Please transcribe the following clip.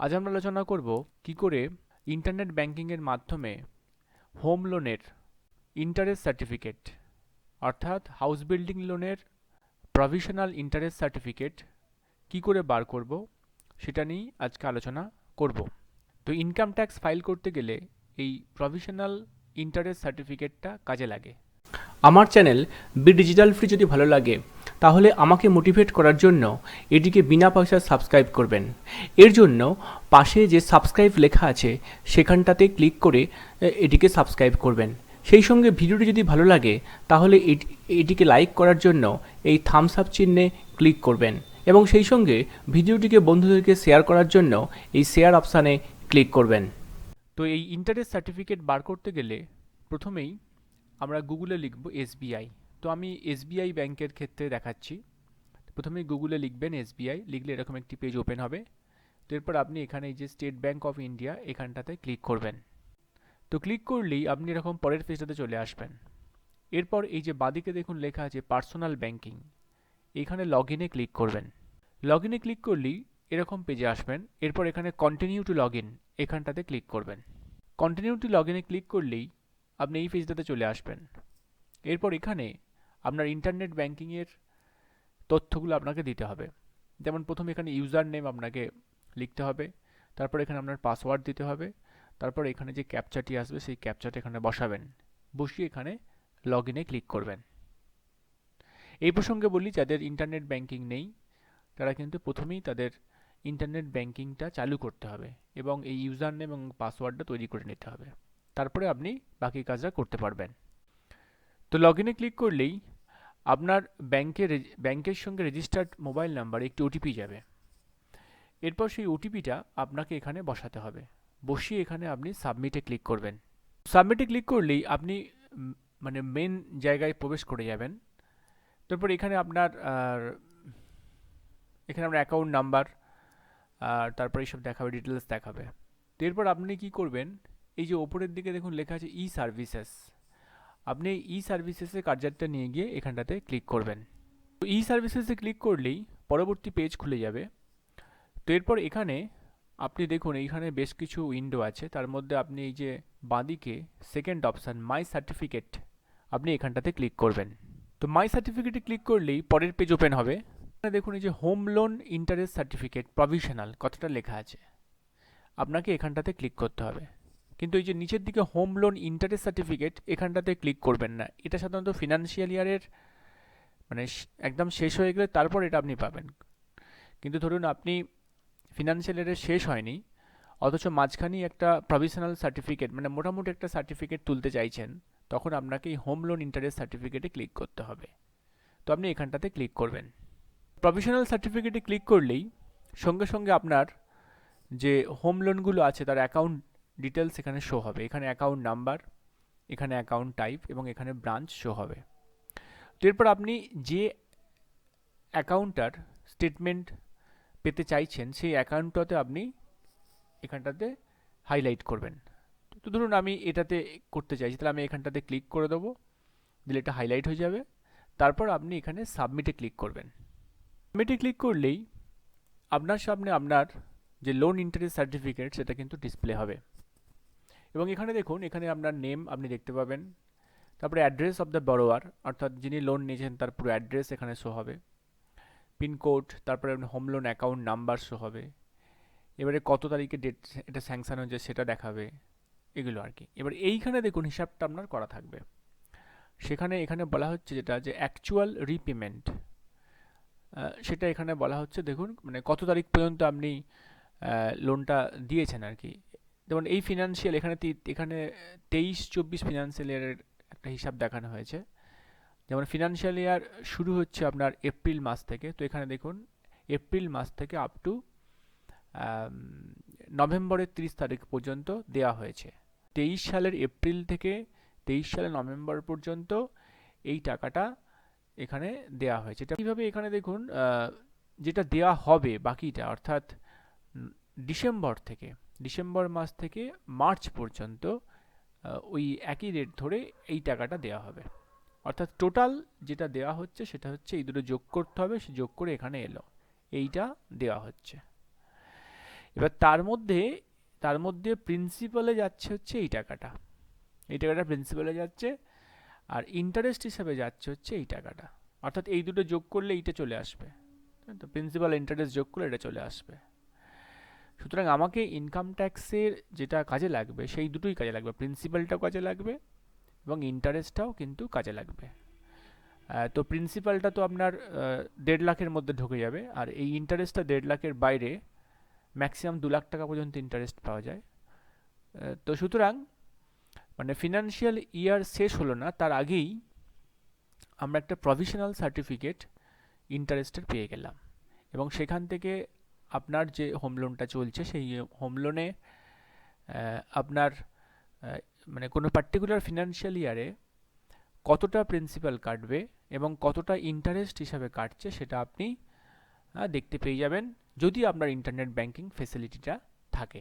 আজ আমরা আলোচনা করব কি করে ইন্টারনেট ব্যাংকিংয়ের মাধ্যমে হোম লোনের ইন্টারেস্ট সার্টিফিকেট অর্থাৎ হাউস বিল্ডিং লোনের প্রভিশনাল ইন্টারেস্ট সার্টিফিকেট কি করে বার করব সেটা নিয়েই আজকে আলোচনা করব। তো ইনকাম ট্যাক্স ফাইল করতে গেলে এই প্রভিশনাল ইন্টারেস্ট সার্টিফিকেটটা কাজে লাগে। আমার চ্যানেল বি ডিজিটাল ফ্রি যদি ভালো লাগে তাহলে আমাকে মোটিভেট করার জন্য এটিকে বিনা পয়সায় সাবস্ক্রাইব করবেন। এর জন্য পাশে যে সাবস্ক্রাইব লেখা আছে সেখানটাতে ক্লিক করে এটিকে সাবস্ক্রাইব করবেন। সেই সঙ্গে ভিডিওটি যদি ভালো লাগে তাহলে এটিকে লাইক করার জন্য এই থামস আপ চিহ্নে ক্লিক করবেন এবং সেই সঙ্গে ভিডিওটিকে বন্ধুদেরকে শেয়ার করার জন্য এই শেয়ার অপশানে ক্লিক করবেন। তো এই ইন্টারেস্ট সার্টিফিকেট বার করতে গেলে প্রথমেই আমরা গুগলে লিখব এসবিআই। তো আমি এসবিআই ব্যাংকের ক্ষেত্রে দেখাচ্ছি। প্রথমেই গুগলে লিখবেন এসবিআই, লিখলে এরকম একটি পেজ ওপেন হবে। তো এরপর আপনি এখানে এই যে স্টেট ব্যাংক অফ ইন্ডিয়া এখানটাতে ক্লিক করবেন। তো ক্লিক করলেই আপনি এরকম পরের পেজটাতে চলে আসবেন। এরপর এই যে বাঁদিকে দেখুন লেখা আছে পার্সোনাল ব্যাংকিং, এখানে লগ ইনে ক্লিক করবেন। লগ ইনে ক্লিক করলেই এরকম পেজে আসবেন। এরপর এখানে কন্টিনিউ টু লগ ইন এখানটাতে ক্লিক করবেন। কন্টিনিউ টু লগ ইনে ক্লিক করলেই আপনি এই পেজটাতে চলে আসবেন। এরপর এখানে আপনার ইন্টারনেট ব্যাংকিংয়ের তথ্যগুলো আপনাকে দিতে হবে। যেমন প্রথমে এখানে ইউজার নেম আপনাকে লিখতে হবে, তারপর এখানে আপনার পাসওয়ার্ড দিতে হবে, তারপর এখানে যে ক্যাপচাটি আসবে সেই ক্যাপচাটা এখানে বসাবেন, বসিয়ে এখানে লগ ইনে ক্লিক করবেন। এই প্রসঙ্গে বলি, যাদের ইন্টারনেট ব্যাংকিং নেই তারা কিন্তু প্রথমেই তাদের ইন্টারনেট ব্যাংকিংটা চালু করতে হবে এবং এই ইউজার নেম এবং পাসওয়ার্ডটা তৈরি করে নিতে হবে। তারপরে আপনি বাকি কাজটা করতে পারবেন। তো লগ ইনে ক্লিক করলেই আপনার ব্যাংকের সঙ্গে রেজিস্টার্ড মোবাইল নাম্বারে একটি ওটিপি যাবে। এরপর সেই ওটিপিটা আপনাকে এখানে বসাতে হবে, বসিয়ে এখানে আপনি সাবমিটে ক্লিক করবেন। সাবমিটে ক্লিক করলেই আপনি মানে মেন জায়গায় প্রবেশ করে যাবেন। তারপর এখানে আপনার অ্যাকাউন্ট নাম্বার আর তারপর এইসব দেখাবে, ডিটেলস দেখাবে। তো এরপর আপনি কি করবেন, এই যে ওপরের দিকে দেখুন লেখা আছে ই সার্ভিসেস, আপনি ই সার্ভিসেসের কার্যারটা নিয়ে গিয়ে এখানটাতে ক্লিক করবেন। তো ই সার্ভিসেসে ক্লিক করলেই পরবর্তী পেজ খুলে যাবে। তো এরপর এখানে আপনি দেখুন এইখানে বেশ কিছু উইন্ডো আছে, তার মধ্যে আপনি এই যে বাঁদিকে সেকেন্ড অপশান মাই সার্টিফিকেট আপনি এখানটাতে ক্লিক করবেন। তো মাই সার্টিফিকেটে ক্লিক করলেই পরের পেজ ওপেন হবে। এখানে দেখুন এই যে home loan interest certificate provisional কথাটা লেখা আছে, আপনাকে এখানটাতে ক্লিক করতে হবে। কিন্তু এই যে নিচের দিকে হোম লোন ইন্টারেস্ট সার্টিফিকেট এখানটাতে ক্লিক করবেন না, এটা সাধারণত ফিনান্সিয়াল ইয়ারের মানে একদম শেষ হয়ে গেলে তারপর এটা আপনি পাবেন। কিন্তু ধরুন আপনি ফিনান্সিয়াল ইয়ারের শেষ হয়নি, অথচ মাঝখানেই একটা প্রভিশনাল সার্টিফিকেট মানে মোটামুটি একটা সার্টিফিকেট তুলতে চাইছেন, তখন আপনাকে এই হোম লোন ইন্টারেস্ট সার্টিফিকেটে ক্লিক করতে হবে। তো আপনি এখানটাতে ক্লিক করবেন। প্রভিশনাল সার্টিফিকেটে ক্লিক করলেই সঙ্গে সঙ্গে আপনার যে হোম লোনগুলো আছে তার অ্যাকাউন্ট ডিটেলস এখানে শো হবে। এখানে অ্যাকাউন্ট নাম্বার, এখানে অ্যাকাউন্ট টাইপ এবং এখানে ব্রাঞ্চ শো হবে। তো এরপর আপনি যে অ্যাকাউন্টটার স্টেটমেন্ট পেতে চাইছেন সেই অ্যাকাউন্টটাতে আপনি এখানটাতে হাইলাইট করবেন। তো ধরুন আমি এটাতে করতে চাইছি, তাহলে আমি এখানটাতে ক্লিক করে দেবো, দিলে এটা হাইলাইট হয়ে যাবে। তারপর আপনি এখানে সাবমিটে ক্লিক করবেন। সাবমিটে ক্লিক করলেই আপনার সামনে আপনার যে লোন ইন্টারেস্ট সার্টিফিকেট সেটা কিন্তু ডিসপ্লে হবে এবং এখানে দেখুন এখানে আপনার নেম আপনি দেখতে পাবেন, তারপরে অ্যাড্রেস অফ দ্য বরোয়ার অর্থাৎ যিনি লোন নিয়েছেন তার পুরো অ্যাড্রেস এখানে শো হবে, পিনকোড, তারপরে home loan account number show হবে, এবারে কত তারিখে ডেট এটা স্যাংশন হয়েছে সেটা দেখাবে, এগুলো আর কি। এবার এইখানে দেখুন হিসাবটা আপনার করা থাকবে, সেখানে এখানে বলা হচ্ছে যেটা যে অ্যাকচুয়াল রিপেমেন্ট, সেটা এখানে বলা হচ্ছে দেখুন মানে কত তারিখ পর্যন্ত আপনি লোনটা দিয়েছেন আর কি। যেমন এই ফিনান্সিয়াল এখানে 23-24 ফিনান্সিয়াল ইয়ারের একটা হিসাব দেখানো হয়েছে। যেমন ফিনান্সিয়াল ইয়ার শুরু হচ্ছে আপনার এপ্রিল মাস থেকে, তো এখানে দেখুন এপ্রিল মাস থেকে আপ টু নভেম্বরের 30 তারিখ পর্যন্ত দেওয়া হয়েছে। 23 সালের এপ্রিল থেকে 23 সালের নভেম্বর পর্যন্ত এই টাকাটা এখানে দেওয়া হয়েছে। এটা কীভাবে এখানে দেখুন যেটা দেওয়া হবে বাকিটা অর্থাৎ ডিসেম্বর মাস থেকে মার্চ পর্যন্ত ওই একই রেট ধরে এই টাকাটা দেওয়া হবে। অর্থাৎ টোটাল যেটা দেওয়া হচ্ছে সেটা হচ্ছে এই দুটো যোগ করতে হবে, সে যোগ করে এখানে এলো, এইটা দেওয়া হচ্ছে। এবার তার মধ্যে প্রিন্সিপালে যাচ্ছে হচ্ছে এই টাকাটা প্রিন্সিপালে যাচ্ছে, আর ইন্টারেস্ট হিসাবে যাচ্ছে হচ্ছে এই টাকাটা। অর্থাৎ এই দুটো যোগ করলে এইটা চলে আসবে, তো প্রিন্সিপাল ইন্টারেস্ট যোগ করলে এটা চলে আসবে। সুতরাং আমাকে ইনকাম ট্যাক্সের যেটা কাজে লাগবে সেই দুটোই কাজে লাগবে, প্রিন্সিপালটাও কাজে লাগবে এবং ইন্টারেস্টটাও কিন্তু কাজে লাগবে। তো প্রিন্সিপালটা তো আপনার 1.5 লাখের মধ্যে ঢুকে যাবে, আর এই ইন্টারেস্টটা 1.5 লাখের বাইরে, ম্যাক্সিমাম 2 লাখ টাকা পর্যন্ত ইন্টারেস্ট পাওয়া যায়। তো সুতরাং মানে ফিনান্সিয়াল ইয়ার শেষ হলো না তার আগেই আমরা একটা প্রভিশনাল সার্টিফিকেট ইন্টারেস্টের পেয়ে গেলাম, এবং সেখান থেকে আপনার যে হোম লোনটা চলছে সেই হোম লোনে আপনার মানে কোনো পার্টিকুলার ফিনান্সিয়াল ইয়ারে কতটা প্রিন্সিপাল কাটবে এবং কতটা ইন্টারেস্ট হিসাবে কাটছে সেটা আপনি দেখতে পেয়ে যাবেন, যদি আপনার ইন্টারনেট ব্যাংকিং ফেসিলিটিটা থাকে।